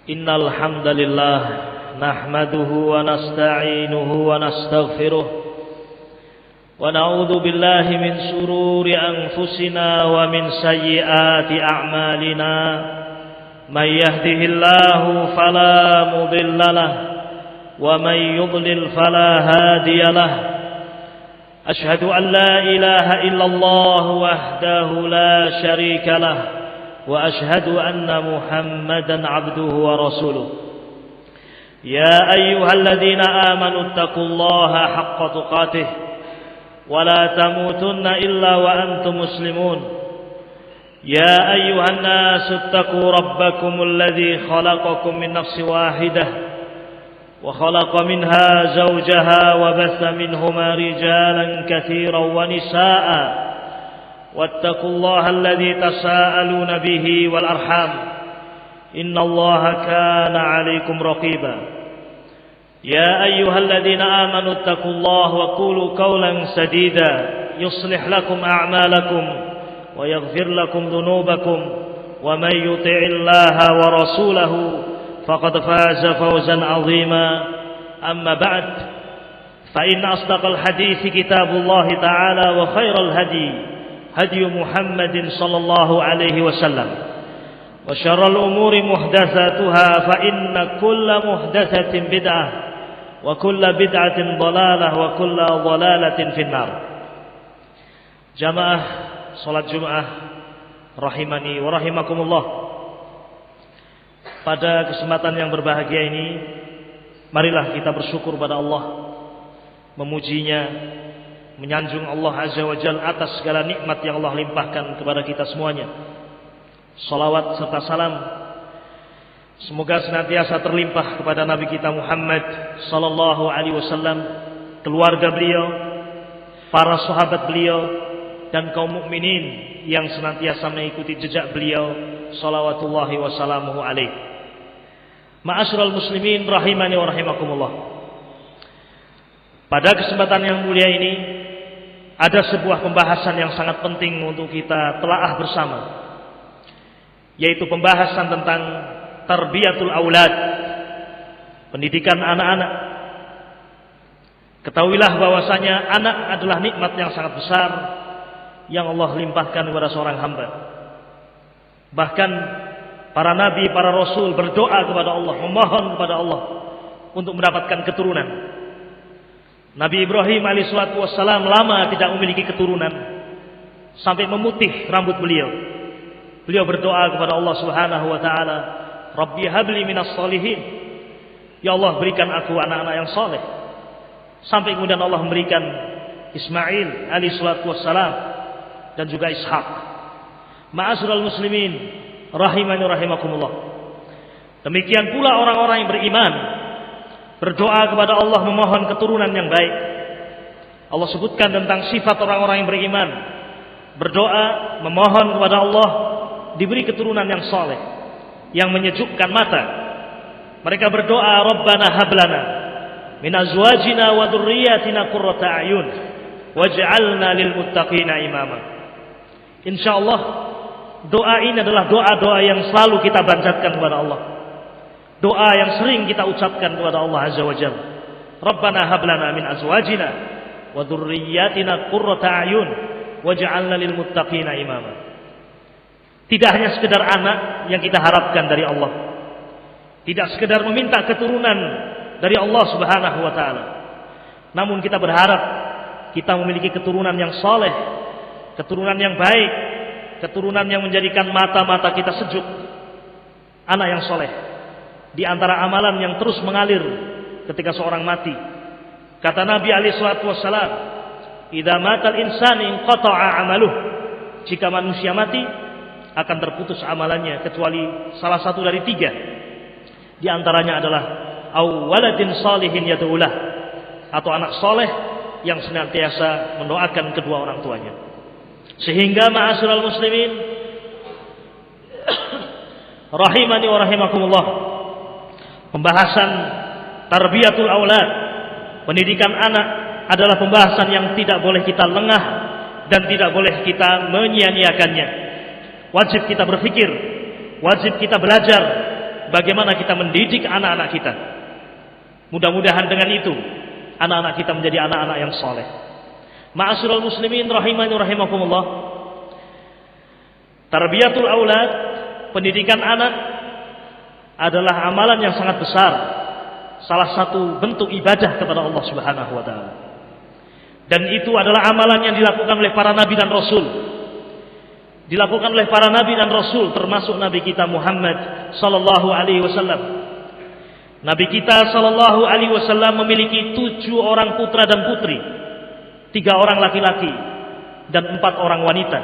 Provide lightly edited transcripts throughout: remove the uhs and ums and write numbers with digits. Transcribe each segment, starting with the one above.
Innal hamdalillah nahmaduhu wa nasta'inuhu wa nastaghfiruh wa na'udzu billahi min shururi anfusina wa min sayyiati a'malina may yahdihillahu fala mudhillalah wa may yudlil fala hadiyalah ashhadu an la ilaha illallah wahdahu la syarika lah وأشهد أن محمدا عبده ورسوله يا أيها الذين آمنوا اتقوا الله حق تقاته ولا تموتن إلا وأنتم مسلمون يا أيها الناس اتقوا ربكم الذي خلقكم من نفس واحدة وخلق منها زوجها وبث منهما رجالا كثيرا ونساء واتقوا الله الذي تساءلون به والأرحام إن الله كان عليكم رقيبا يا أيها الذين آمنوا اتقوا الله وقولوا قولا سديدا يصلح لكم أعمالكم ويغفر لكم ذنوبكم ومن يطع الله ورسوله فقد فاز فوزا عظيما أما بعد فإن أصدق الحديث كتاب الله تعالى وخير الهدي هدي محمد صلى الله عليه وسلم وشر الأمور محدثاتها فإن كل محدثة بدعة وكل بدعة ضلالة وكل ضلالة في النار. Jamaah salat Jumat rahimani wa rahimakumullah. Pada kesempatan yang berbahagia ini, marilah kita bersyukur pada Allah, memujinya, menyanjung Allah Azza wa Jalla atas segala nikmat yang Allah limpahkan kepada kita semuanya. Salawat serta salam semoga senantiasa terlimpah kepada Nabi kita Muhammad sallallahu alaihi wasallam, keluarga beliau, para sahabat beliau, dan kaum mukminin yang senantiasa mengikuti jejak beliau salawatullahi wassalamuhu alaihi. Ma'asyiral muslimin rahimani wa rahimakumullah. Pada kesempatan yang mulia ini ada sebuah pembahasan yang sangat penting untuk kita telaah bersama, yaitu pembahasan tentang tarbiyatul aulad, pendidikan anak-anak. Ketahuilah bahwasanya anak adalah nikmat yang sangat besar yang Allah limpahkan kepada seorang hamba. Bahkan para nabi, para rasul berdoa kepada Allah, memohon kepada Allah untuk mendapatkan keturunan. Nabi Ibrahim alaihissalatu wassalam lama tidak memiliki keturunan sampai memutih rambut beliau. Beliau berdoa kepada Allah Subhanahu wa taala, "Rabbi habli minas sholihin." Ya Allah, berikan aku anak-anak yang saleh. Sampai kemudian Allah memberikan Ismail alaihissalatu wassalam dan juga Ishak. Ma'asyiral muslimin rahimani rahimakumullah. Demikian pula orang-orang yang beriman berdoa kepada Allah memohon keturunan yang baik. Allah sebutkan tentang sifat orang-orang yang beriman, berdoa memohon kepada Allah diberi keturunan yang saleh, yang menyejukkan mata. Mereka berdoa, Rabbana hablana min azwajina wa dzurriyyatina qurrata a'yun waj'alna lil muttaqina imama. Insyaallah doa ini adalah doa-doa yang selalu kita panjatkan kepada Allah. Doa yang sering kita ucapkan kepada Allah Azza wa Jalla. Rabbana hablana min azwajina wa dzurriyyatina qurrata a'yun waj'alna lil muttaqina imama. Tidak hanya sekedar anak yang kita harapkan dari Allah, tidak sekedar meminta keturunan dari Allah Subhanahu wa taala, namun kita berharap kita memiliki keturunan yang saleh, keturunan yang baik, keturunan yang menjadikan mata-mata kita sejuk. Anak yang saleh di antara amalan yang terus mengalir ketika seorang mati. Kata Nabi alaihi salatu wassalam, "Idza matal insanu inqata'a 'amaluh." Jika manusia mati akan terputus amalannya kecuali salah satu dari tiga. Di antaranya adalah waladin salihin yad'ulah, atau anak soleh yang senantiasa mendoakan kedua orang tuanya. Sehingga ma'asyiral muslimin rahimani wa rahimakumullah, pembahasan tarbiyatul aulad, pendidikan anak, adalah pembahasan yang tidak boleh kita lengah dan tidak boleh kita menyia-nyiakannya. Wajib kita berpikir, wajib kita belajar bagaimana kita mendidik anak-anak kita. Mudah-mudahan dengan itu anak-anak kita menjadi anak-anak yang soleh. Ma'asyiral muslimin rahimani rahimakumullah. Tarbiyatul aulad, pendidikan anak adalah amalan yang sangat besar. Salah satu bentuk ibadah kepada Allah Subhanahu wa taala. Dan itu adalah amalan yang dilakukan oleh para nabi dan rasul. Dilakukan oleh para nabi dan rasul, termasuk nabi kita Muhammad sallallahu alaihi wasallam. Nabi kita sallallahu alaihi wasallam memiliki 7 orang putra dan putri. 3 orang laki-laki dan 4 orang wanita.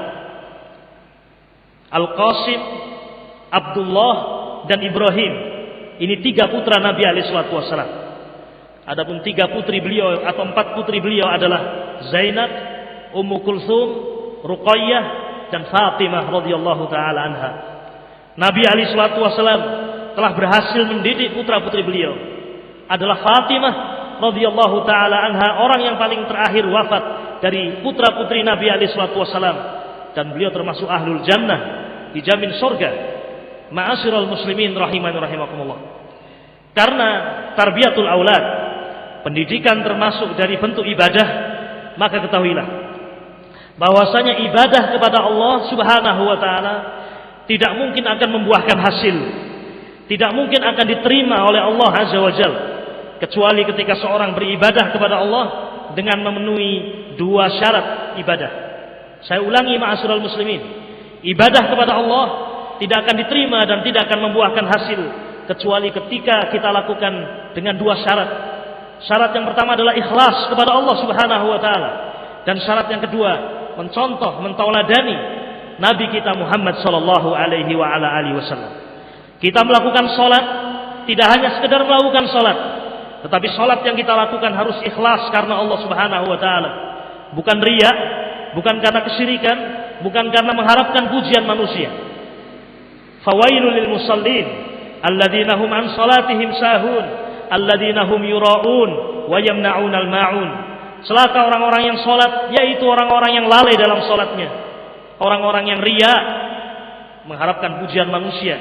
Al-Qasim, Abdullah dan Ibrahim. Ini 3 putra Nabi alaihi salatu wasallam. Adapun 3 putri beliau atau 4 putri beliau adalah Zainab, Ummu Kulsum, Ruqayyah dan Fatimah radhiyallahu taala anha. Nabi alaihi salatu wasallam telah berhasil mendidik putra-putri beliau. Adalah Fatimah radhiyallahu taala anha, orang yang paling terakhir wafat dari putra-putri Nabi alaihi salatu wasallam, dan beliau termasuk ahlul jannah, dijamin surga. Ma'asyiral muslimin rahimani rahimakumullah. Karena tarbiyatul aulad, pendidikan termasuk dari bentuk ibadah, maka ketahuilah bahwasanya ibadah kepada Allah Subhanahu wa taala tidak mungkin akan membuahkan hasil, tidak mungkin akan diterima oleh Allah Azza wa Jalla, kecuali ketika seorang beribadah kepada Allah dengan memenuhi 2 syarat ibadah. Saya ulangi ma'asyiral muslimin, ibadah kepada Allah tidak akan diterima dan tidak akan membuahkan hasil kecuali ketika kita lakukan dengan 2 syarat. Syarat yang pertama adalah ikhlas kepada Allah Subhanahu wa taala, dan syarat yang kedua mencontoh, mentauladani Nabi kita Muhammad sallallahu alaihi wa ala alihi wasallam. Kita melakukan salat tidak hanya sekedar melakukan salat, tetapi salat yang kita lakukan harus ikhlas karena Allah Subhanahu wa taala. Bukan riya, bukan karena kesyirikan, bukan karena mengharapkan pujian manusia. Fawailul lil musallin alladzina hum an salatihim sahun alladzina hum yura'un wa yamna'unal ma'un. Celaka orang-orang yang salat, yaitu orang-orang yang lalai dalam salatnya. Orang-orang yang riya, mengharapkan pujian manusia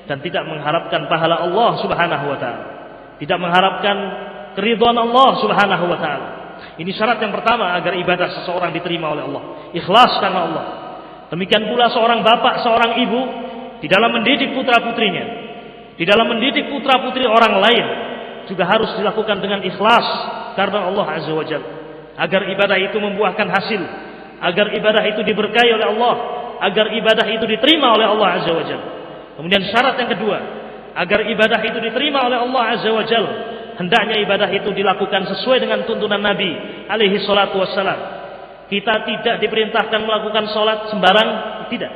dan tidak mengharapkan pahala Allah Subhanahu wa taala. Tidak mengharapkan keridhaan Allah Subhanahu wa taala. Ini syarat yang pertama agar ibadah seseorang diterima oleh Allah. Ikhlas karena Allah. Demikian pula seorang bapak, seorang ibu di dalam mendidik putra-putrinya, di dalam mendidik putra-putri orang lain juga harus dilakukan dengan ikhlas karena Allah Azza wa Jalla, agar ibadah itu membuahkan hasil, agar ibadah itu diberkahi oleh Allah, agar ibadah itu diterima oleh Allah Azza wa Jalla. Kemudian syarat yang kedua, agar ibadah itu diterima oleh Allah Azza wa Jalla, hendaknya ibadah itu dilakukan sesuai dengan tuntunan Nabi alaihi salatu wassalam. Kita tidak diperintahkan melakukan salat sembarang, tidak.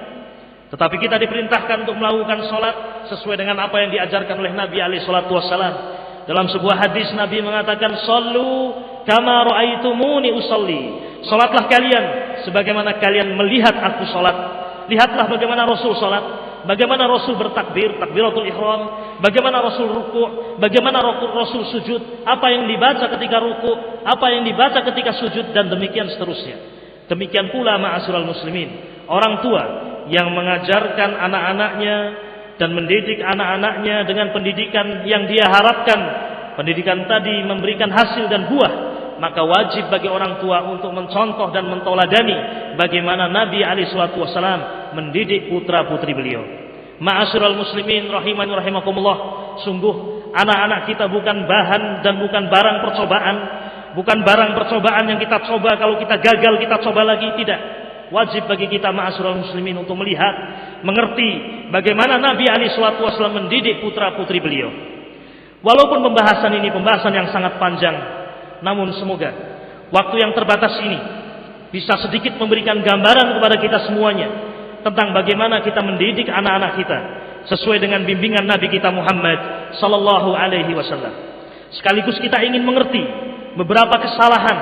Tetapi kita diperintahkan untuk melakukan salat sesuai dengan apa yang diajarkan oleh Nabi alaihi salatu wassalam. Dalam sebuah hadis Nabi mengatakan, "Shallu kama ra'aitumuni usalli." Salatlah kalian sebagaimana kalian melihat aku salat. Lihatlah bagaimana Rasul salat, bagaimana Rasul bertakbir, takbiratul ihram, bagaimana Rasul ruku', bagaimana Rasul sujud, apa yang dibaca ketika ruku', apa yang dibaca ketika sujud, dan demikian seterusnya. Demikian pula ma'asyiral muslimin, orang tua yang mengajarkan anak-anaknya dan mendidik anak-anaknya dengan pendidikan yang dia harapkan pendidikan tadi memberikan hasil dan buah, maka wajib bagi orang tua untuk mencontoh dan mentauladani bagaimana Nabi alaihi salatu wasallam mendidik putra-putri beliau. Ma'asyiral muslimin rahimani rahimakumullah, sungguh anak-anak kita bukan bahan dan bukan barang percobaan, bukan barang percobaan yang kita coba, kalau kita gagal kita coba lagi, tidak. Wajib bagi kita ma'asyiral muslimin untuk melihat, mengerti bagaimana Nabi alaihi salatu wasallam mendidik putra-putri beliau. Walaupun pembahasan ini pembahasan yang sangat panjang, namun semoga waktu yang terbatas ini bisa sedikit memberikan gambaran kepada kita semuanya tentang bagaimana kita mendidik anak-anak kita sesuai dengan bimbingan Nabi kita Muhammad sallallahu alaihi wasallam. Sekaligus kita ingin mengerti beberapa kesalahan,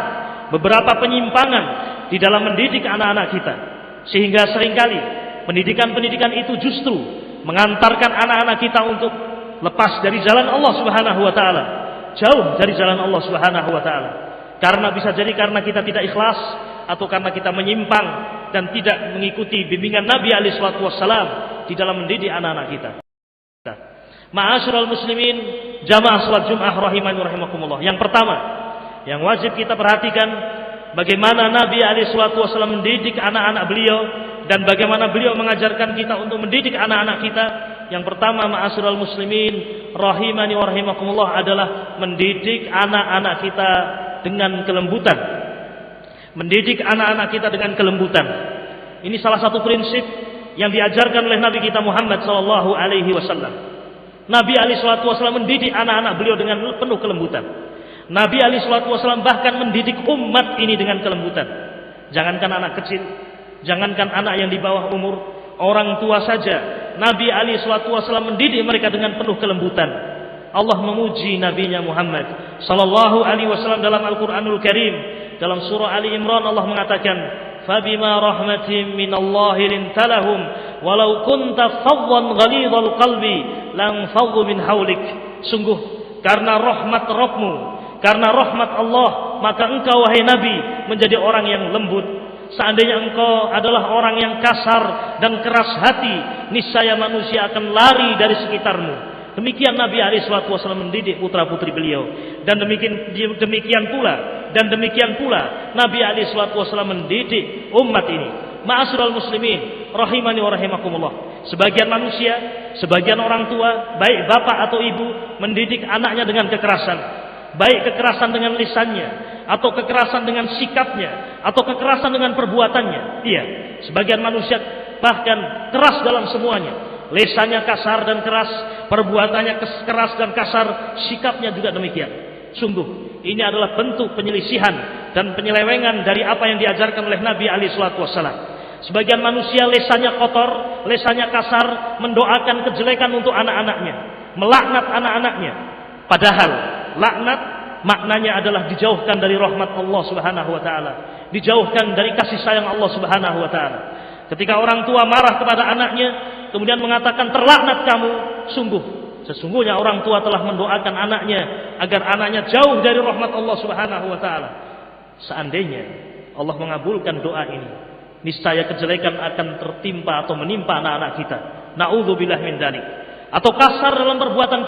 beberapa penyimpangan di dalam mendidik anak-anak kita, sehingga seringkali pendidikan-pendidikan itu justru mengantarkan anak-anak kita untuk lepas dari jalan Allah Subhanahu wa taala, jauh dari jalan Allah Subhanahu wa taala. Karena bisa jadi karena kita tidak ikhlas, atau karena kita menyimpang dan tidak mengikuti bimbingan Nabi alaihi salatu wassalam di dalam mendidik anak-anak kita. Ma'asyiral muslimin, jamaah salat Jumat rahimani rahimakumullah. Yang pertama, yang wajib kita perhatikan bagaimana Nabi alaihi salatu wasallam mendidik anak-anak beliau dan bagaimana beliau mengajarkan kita untuk mendidik anak-anak kita. Yang pertama, ma'asyiral muslimin rahimani wa rahimakumullah, adalah mendidik anak-anak kita dengan kelembutan. Mendidik anak-anak kita dengan kelembutan. Ini salah satu prinsip yang diajarkan oleh Nabi kita Muhammad sallallahu alaihi wasallam. Nabi alaihi salatu wasallam mendidik anak-anak beliau dengan penuh kelembutan. Nabi alaihi salatu wasallam bahkan mendidik umat ini dengan kelembutan. Jangankan anak kecil, jangankan anak yang di bawah umur, orang tua saja Nabi alaihi salatu wasallam mendidik mereka dengan penuh kelembutan. Allah memuji nabinya Muhammad sallallahu alaihi wasallam dalam Al-Qur'anul Karim. Dalam surah Ali Imran Allah mengatakan, "Fabima rahmatin minallahi lintalahum walau kunta faddan ghalidhal qalbi lang faddu min haulik." Sungguh karena rahmat Rabbmu, karena rahmat Allah, maka engkau wahai Nabi menjadi orang yang lembut. Seandainya engkau adalah orang yang kasar dan keras hati, niscaya manusia akan lari dari sekitarmu. Demikian Nabi alaihi salatu wasallam mendidik putra-putri beliau. Dan demikian pula Nabi alaihi salatu wasallam mendidik umat ini. Ma'asyiral muslimin rahimani wa rahimakumullah. Sebagian manusia, sebagian orang tua, baik bapak atau ibu, mendidik anaknya dengan kekerasan. Baik kekerasan dengan lisannya, atau kekerasan dengan sikapnya, atau kekerasan dengan perbuatannya. Iya, sebagian manusia bahkan keras dalam semuanya. Lisannya kasar dan keras, perbuatannya keras dan kasar, sikapnya juga demikian. Sungguh ini adalah bentuk penyelisihan dan penyelewengan dari apa yang diajarkan oleh Nabi alaihi salatu wasallam. Sebagian manusia lisannya kotor, lisannya kasar, mendoakan kejelekan untuk anak-anaknya, melaknat anak-anaknya. Padahal laknat maknanya adalah dijauhkan dari rahmat Allah Subhanahu wa taala, dijauhkan dari kasih sayang Allah Subhanahu wa taala. Ketika orang tua marah kepada anaknya, kemudian mengatakan terlaknat kamu, sesungguhnya orang tua telah mendoakan anaknya agar anaknya jauh dari rahmat Allah Subhanahu wa taala. Seandainya Allah mengabulkan doa ini, niscaya kejelekan akan tertimpa atau menimpa anak-anak kita. Na'udzubillah min dzalik. Atau kasar dalam perbuatan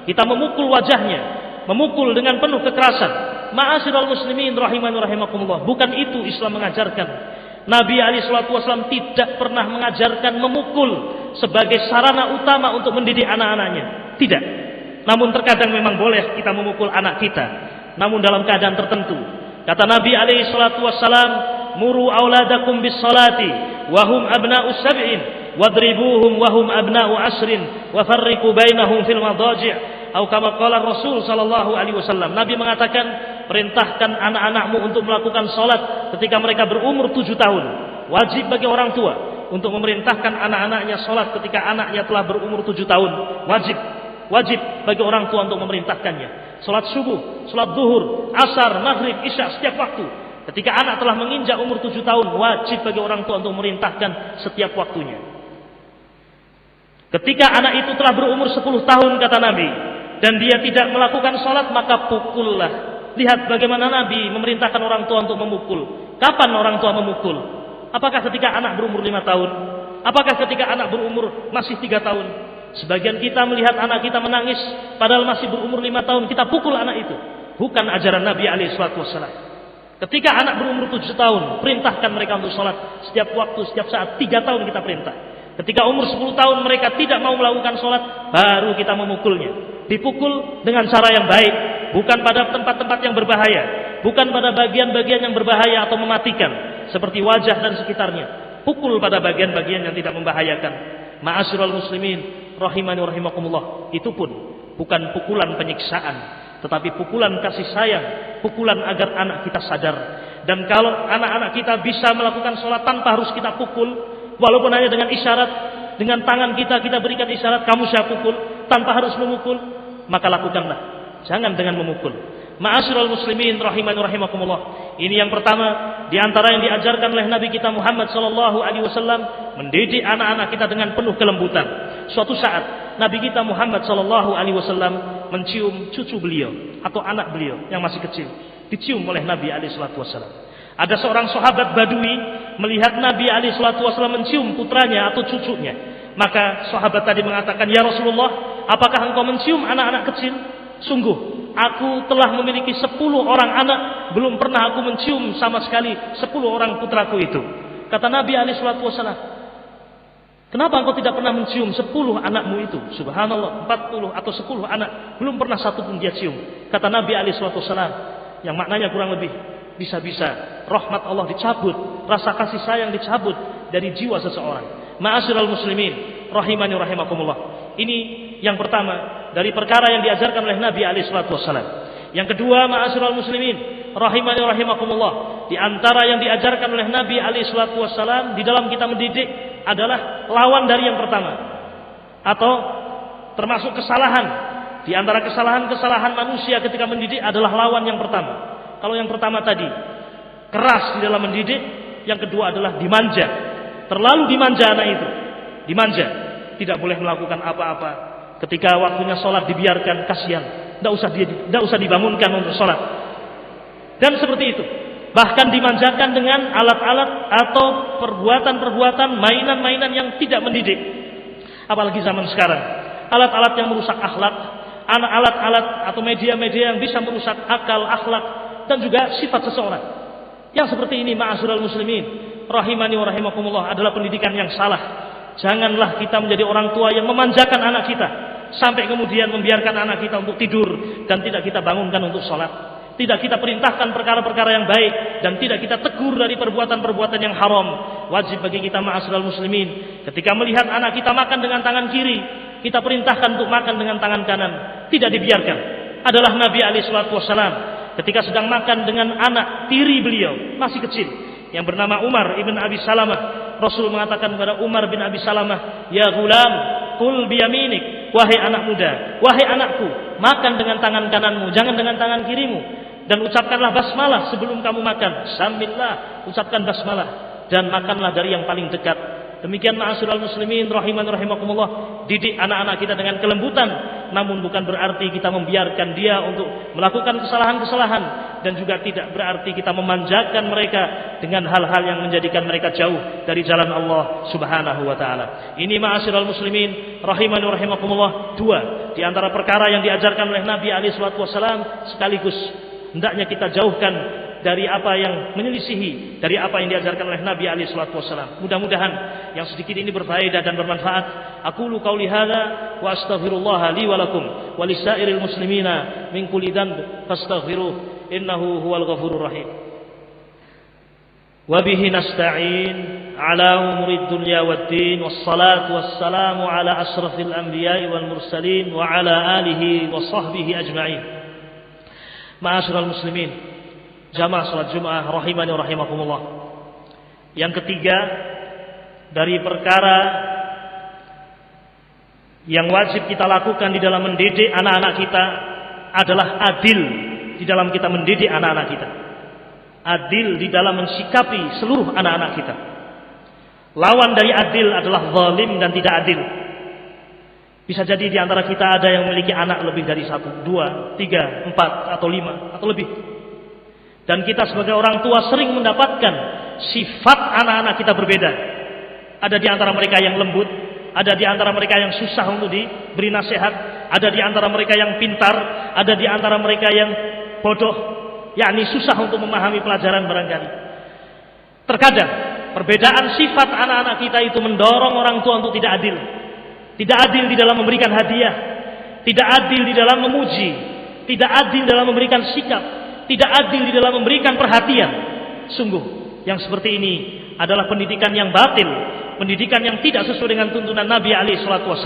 kita memukul wajahnya, memukul dengan penuh kekerasan. Ma'asyiral muslimin rahimani rahimakumullah, bukan itu Islam mengajarkan. Nabi alaihi salatu wasallam tidak pernah mengajarkan memukul sebagai sarana utama untuk mendidik anak-anaknya. Tidak. Namun terkadang memang boleh kita memukul anak kita, namun dalam keadaan tertentu. Kata Nabi alaihi salatu wasallam, "Muru auladakum bis salati wa hum abna'u sab'in wadribuhum wa hum abna'u ashrin wa farriqu bainahum fil madaji'." Atau kama qala Rasul sallallahu alaihi wasallam. Nabi mengatakan, perintahkan anak-anakmu untuk melakukan salat ketika mereka berumur 7 tahun. Wajib bagi orang tua untuk memerintahkan anak-anaknya salat ketika anaknya telah berumur 7 tahun. Wajib bagi orang tua untuk memerintahkannya. Salat subuh, salat zuhur, asar, maghrib, isya, setiap waktu. Ketika anak telah menginjak umur 7 tahun, wajib bagi orang tua untuk memerintahkan setiap waktunya. Ketika anak itu telah berumur 10 tahun, kata Nabi, dan dia tidak melakukan salat, maka pukullah. Lihat bagaimana Nabi memerintahkan orang tua untuk memukul. Kapan orang tua memukul? Apakah ketika anak berumur 5 tahun? Apakah ketika anak berumur masih 3 tahun? Sebagian kita melihat anak kita menangis padahal masih berumur 5 tahun, kita pukul anak itu. Bukan ajaran Nabi alaihi salatu wasallam. Ketika anak berumur 7 tahun, perintahkan mereka untuk salat setiap waktu, setiap saat. 3 tahun kita perintah. Ketika umur 10 tahun mereka tidak mau melakukan salat, baru kita memukulnya. Dipukul dengan cara yang baik, bukan pada tempat-tempat yang berbahaya, bukan pada bagian-bagian yang berbahaya atau mematikan seperti wajah dan sekitarnya. Pukul pada bagian-bagian yang tidak membahayakan. Ma'asyiral muslimin rahimani rahimakumullah. Itu pun bukan pukulan penyiksaan, tetapi pukulan kasih sayang, pukulan agar anak kita sadar. Dan kalau anak-anak kita bisa melakukan salat tanpa harus kita pukul, walaupun hanya dengan isyarat, dengan tangan kita berikan isyarat, kamu saya pukul, tanpa harus memukul, maka lakukanlah. Jangan dengan memukul. Ma'asyiral muslimin rahimani rahimakumullah. Ini yang pertama di antara yang diajarkan oleh Nabi kita Muhammad sallallahu alaihi wasallam, mendidik anak-anak kita dengan penuh kelembutan. Suatu saat Nabi kita Muhammad sallallahu alaihi wasallam mencium cucu beliau atau anak beliau yang masih kecil. Dicium oleh Nabi alaihi salatu wasallam. Ada seorang sahabat Badui melihat Nabi alaihi salatu wasallam mencium putranya atau cucunya. Maka sahabat tadi mengatakan, "Ya Rasulullah, apakah engkau mencium anak-anak kecil? Sungguh, aku telah memiliki 10 orang anak, belum pernah aku mencium sama sekali 10 orang putraku itu. Kata Nabi SAW, kenapa engkau tidak pernah mencium 10 anakmu itu? Subhanallah, 40 atau 10 anak, belum pernah satu pun dia cium. Kata Nabi SAW, yang maknanya kurang lebih, bisa-bisa rahmat Allah dicabut, rasa kasih sayang dicabut dari jiwa seseorang. Ma'asyiral muslimin, rahimani rahimakumullah. Ini yang pertama dari perkara yang diajarkan oleh Nabi SAW. Yang kedua, ma'asyiral muslimin, rahimani rahimakumullah, di antara yang diajarkan oleh Nabi SAW di dalam kita mendidik adalah lawan dari yang pertama, atau termasuk kesalahan. Di antara kesalahan-kesalahan manusia ketika mendidik adalah lawan yang pertama. Kalau yang pertama tadi keras di dalam mendidik, yang kedua adalah dimanja. Terlalu dimanja anak itu, dimanja, tidak boleh melakukan apa-apa. Ketika waktunya sholat dibiarkan, kasihan, tidak usah dibangunkan untuk sholat. Dan seperti itu. Bahkan dimanjakan dengan alat-alat atau perbuatan-perbuatan, mainan-mainan yang tidak mendidik. Apalagi zaman sekarang, alat-alat yang merusak akhlak, alat-alat atau media-media yang bisa merusak akal, akhlak, dan juga sifat seseorang. Yang seperti ini, ma'asyiral muslimin, rahimani wa rahimakumullah, adalah pendidikan yang salah. Janganlah kita menjadi orang tua yang memanjakan anak kita, sampai kemudian membiarkan anak kita untuk tidur dan tidak kita bangunkan untuk sholat. Tidak kita perintahkan perkara-perkara yang baik, dan tidak kita tegur dari perbuatan-perbuatan yang haram. Wajib bagi kita, ma'asyiral muslimin, ketika melihat anak kita makan dengan tangan kiri, kita perintahkan untuk makan dengan tangan kanan. Tidak dibiarkan. Adalah Nabi SAW ketika sedang makan dengan anak tiri beliau, masih kecil, yang bernama Umar ibn Abi Salamah. Rasul mengatakan kepada Umar bin Abi Salamah, "Ya gulam, kul biyaminik." Wahai anak muda, wahai anakku, makan dengan tangan kananmu, jangan dengan tangan kirimu. Dan ucapkanlah basmalah sebelum kamu makan. Samillah, ucapkan basmalah, dan makanlah dari yang paling dekat. Demikian, ma'asyiral muslimin, rahiman rahimakumullah, didik anak-anak kita dengan kelembutan, namun bukan berarti kita membiarkan dia untuk melakukan kesalahan-kesalahan, dan juga tidak berarti kita memanjakan mereka dengan hal-hal yang menjadikan mereka jauh dari jalan Allah Subhanahu wa taala. Ini, ma'asyiral muslimin, rahiman rahimakumullah, dua di antara perkara yang diajarkan oleh Nabi SAW, sekaligus hendaknya kita jauhkan dari apa yang menyelisihi dari apa yang diajarkan oleh Nabi SAW. Mudah-mudahan yang sedikit ini berfaedah dan bermanfaat. Aqulu qauli hadza wa astaghfirullah li wa lakum wa lisairil muslimina min kulli dhanb fastaghfiruh innahu huwal ghafurur rahim. Wa bihi nasta'in ala umurid dunya waddin, wassalatu wassalamu ala asrafil anbiya'i wal mursalin wa ala alihi wa sahbihi ajma'in. Ma'asyiral muslimin, jamaah salat Jumat rahimani rahimakumullah. Yang ketiga dari perkara yang wajib kita lakukan di dalam mendidik anak-anak kita adalah adil di dalam kita mendidik anak-anak kita. Adil di dalam mensikapi seluruh anak-anak kita. Lawan dari adil adalah zalim dan tidak adil. Bisa jadi di antara kita ada yang memiliki anak lebih dari 1, 2, 3, 4 atau 5 atau lebih. Dan kita sebagai orang tua sering mendapatkan sifat anak-anak kita berbeda. Ada di antara mereka yang lembut, ada di antara mereka yang susah untuk diberi nasihat, ada di antara mereka yang pintar, ada di antara mereka yang bodoh, yakni susah untuk memahami pelajaran barangkali. Terkadang perbedaan sifat anak-anak kita itu mendorong orang tua untuk tidak adil. Tidak adil di dalam memberikan hadiah, tidak adil di dalam memuji, tidak adil dalam memberikan sikap, tidak adil di dalam memberikan perhatian. Sungguh, yang seperti ini adalah pendidikan yang batil, pendidikan yang tidak sesuai dengan tuntunan Nabi SAW.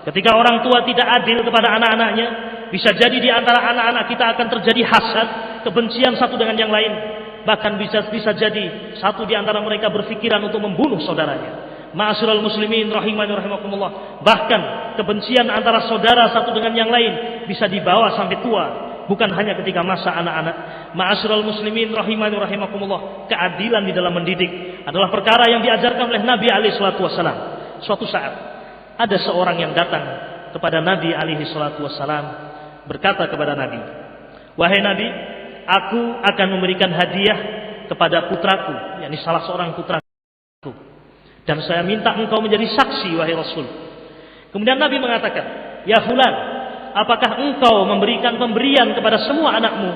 Ketika orang tua tidak adil kepada anak-anaknya, bisa jadi di antara anak-anak kita akan terjadi hasad, kebencian satu dengan yang lain. Bahkan bisa jadi satu di antara mereka berpikiran untuk membunuh saudaranya. Ma'asyiral muslimin rahimani rahimakumullah, bahkan kebencian antara saudara satu dengan yang lain bisa dibawa sampai tua, bukan hanya ketika masa anak-anak. Ma'asyiral muslimin rahimani rahimakumullah, keadilan di dalam mendidik adalah perkara yang diajarkan oleh Nabi SAW. Suatu saat ada seorang yang datang kepada Nabi SAW, berkata kepada Nabi, "Wahai Nabi, aku akan memberikan hadiah kepada putraku," yakni salah seorang putraku, "dan saya minta engkau menjadi saksi, wahai Rasul." Kemudian Nabi mengatakan, "Ya fulan, apakah engkau memberikan pemberian kepada semua anakmu,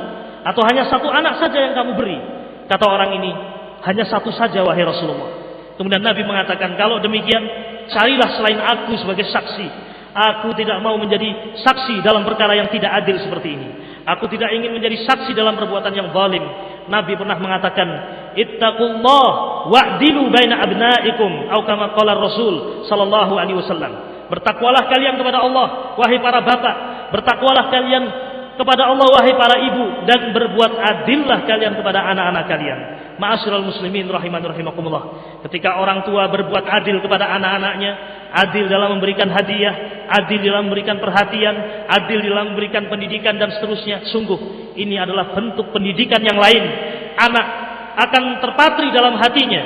atau hanya satu anak saja yang kamu beri?" Kata orang ini, "Hanya satu saja wahai Rasulullah." Kemudian Nabi mengatakan, "Kalau demikian, carilah selain aku sebagai saksi. Aku tidak mau menjadi saksi dalam perkara yang tidak adil seperti ini. Aku tidak ingin menjadi saksi dalam perbuatan yang zalim." Nabi pernah mengatakan, "Ittaqullah wa'dilu baina abnaikum," atau kama qala Rasul sallallahu alaihi wasallam. Bertakwalah kalian kepada Allah wahai para bapak, bertakwalah kalian kepada Allah wahai para ibu, dan berbuat adillah kalian kepada anak-anak kalian. Ma'asyiral muslimin rahiman rahimakumullah. Ketika orang tua berbuat adil kepada anak-anaknya, adil dalam memberikan hadiah, adil dalam memberikan perhatian, adil dalam memberikan pendidikan dan seterusnya, sungguh ini adalah bentuk pendidikan yang lain. Anak akan terpatri dalam hatinya,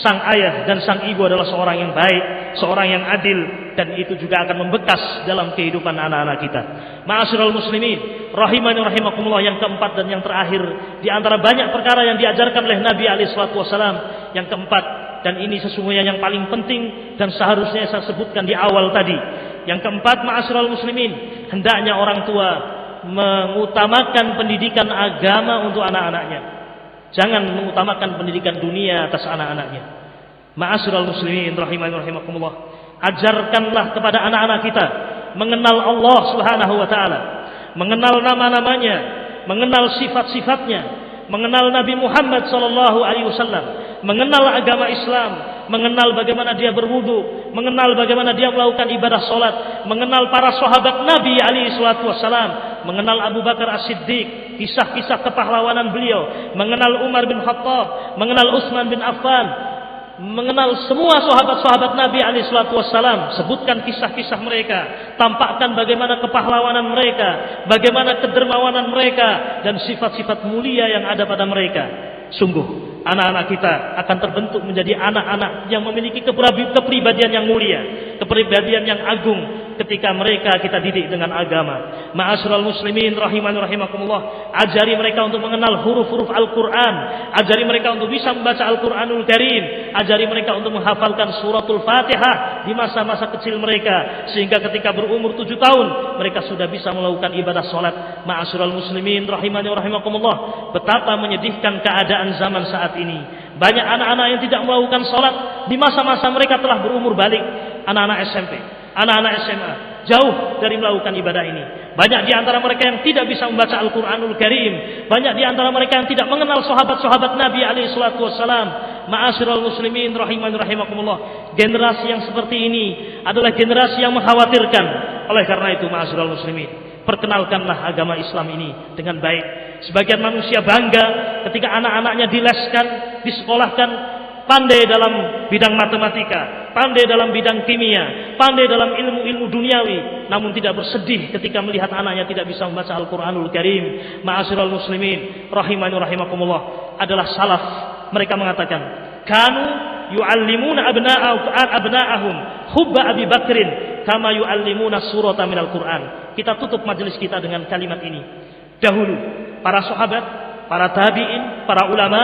sang ayah dan sang ibu adalah seorang yang baik, seorang yang adil, dan itu juga akan membekas dalam kehidupan anak-anak kita. Ma'asyiral muslimin rahimani rahimakumullah, yang keempat dan yang terakhir di antara banyak perkara yang diajarkan oleh Nabi alaihi salatu wasallam, yang keempat, dan ini sesungguhnya yang paling penting dan seharusnya saya sebutkan di awal tadi. Yang keempat, ma'asyiral muslimin, hendaknya orang tua mengutamakan pendidikan agama untuk anak-anaknya. Jangan mengutamakan pendidikan dunia atas anak-anaknya. Ma'asyiral muslimin rahimani rahimakumullah, ajarkanlah kepada anak-anak kita mengenal Allah Subhanahu wa taala, mengenal nama-namanya, mengenal sifat-sifatnya, mengenal Nabi Muhammad sallallahu alaihi wasallam, mengenal agama Islam, mengenal bagaimana dia berwudu, mengenal bagaimana dia melakukan ibadah salat, mengenal para sahabat Nabi alaihi salatu wasallam, mengenal Abu Bakar As-Siddiq, kisah-kisah kepahlawanan beliau, mengenal Umar bin Khattab, mengenal Utsman bin Affan, mengenal semua sahabat-sahabat Nabi alaihi salatu wassalam, sebutkan kisah-kisah mereka, tampakkan bagaimana kepahlawanan mereka, bagaimana kedermawanan mereka, dan sifat-sifat mulia yang ada pada mereka. Sungguh anak-anak kita akan terbentuk menjadi anak-anak yang memiliki kepribadian yang mulia, kepribadian yang agung ketika mereka kita didik dengan agama. Ma'asyiral muslimin rahimani rahimakumullah, ajari mereka untuk mengenal huruf-huruf Al-Qur'an, ajari mereka untuk bisa membaca Al-Qur'anul Karim, ajari mereka untuk menghafalkan suratul Fatihah di masa-masa kecil mereka, sehingga ketika berumur 7 tahun mereka sudah bisa melakukan ibadah salat. Ma'asyiral muslimin rahimani rahimakumullah, betapa menyedihkan keadaan zaman saat ini. Banyak anak-anak yang tidak melakukan salat di masa-masa mereka telah berumur balik. Anak-anak SMP, anak-anak SMA, jauh dari melakukan ibadah ini. Banyak di antara mereka yang tidak bisa membaca Al-Qur'anul Karim. Banyak di antara mereka yang tidak mengenal sahabat-sahabat Nabi alaihi salatu wassalam. Ma'asyiral muslimin rahimani rahimakumullah, generasi yang seperti ini adalah generasi yang mengkhawatirkan. Oleh karena itu, ma'asyiral muslimin, perkenalkanlah agama Islam ini dengan baik. Sebagian manusia bangga ketika anak-anaknya dileskan, disekolahkan, pandai dalam bidang matematika, pandai dalam bidang kimia, pandai dalam ilmu-ilmu duniawi, namun tidak bersedih ketika melihat anaknya tidak bisa membaca Al-Qur'anul Karim. Ma'asyiral muslimin rahimani rahimakumullah, adalah salaf. Mereka mengatakan, kanu yu'allimuna abna'ahum hubba Abi Bakrin kama yu'allimuna surata minal Qur'an. Kita tutup majelis kita dengan kalimat ini. Dahulu para sahabat, para tabi'in, para ulama,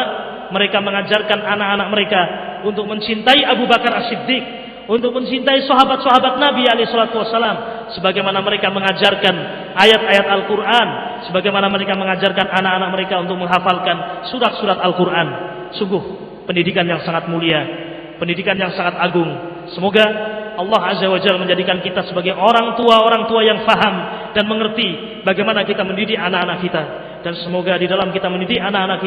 mereka mengajarkan anak-anak mereka untuk mencintai Abu Bakar As-Siddiq, untuk mencintai sahabat-sahabat Nabi alaihi salatu wasallam, sebagaimana mereka mengajarkan ayat-ayat Al-Qur'an, sebagaimana mereka mengajarkan anak-anak mereka untuk menghafalkan surat-surat Al-Qur'an. Sungguh pendidikan yang sangat mulia, pendidikan yang sangat agung. Semoga Allah Azza wa Jalla menjadikan kita sebagai orang tua yang faham dan mengerti bagaimana kita mendidik anak-anak kita. Dan semoga di dalam kita mendidik anak-anak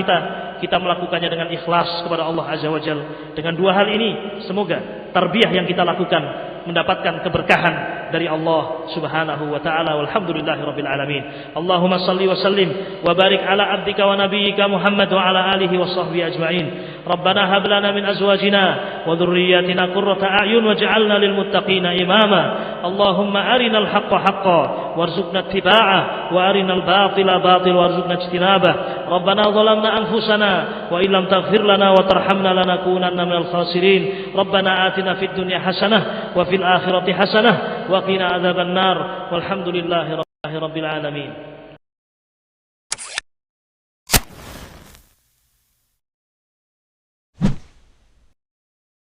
kita melakukannya dengan ikhlas kepada Allah Azza wa Jalla. Dengan dua hal ini, semoga tarbiyah yang kita lakukan mendapatkan keberkahan dari Allah Subhanahu wa taala. Walhamdulillahirabbil alamin. Allahumma shalli wa sallim wa barik ala abdika wa nabiyyika Muhammad wa ala alihi wa sahbihi ajma'in. Rabbana hab lana min azwajina wa dhurriyyatina qurrata a'yun waj'alna lil muttaqina imama. Allahumma arinal haqqa haqqan warzuqna ittiba'ah wa arinal batila batilan warzuqna ijtinabah. Rabbana zalamna anfusana wa illam taghfir lana wa tarhamna lanakunanna minal khasirin. Rabbana atina fid dunya hasanah wa fil akhirati hasanah wa qina adzaban nar. Walhamdulillahi rabbil alamin.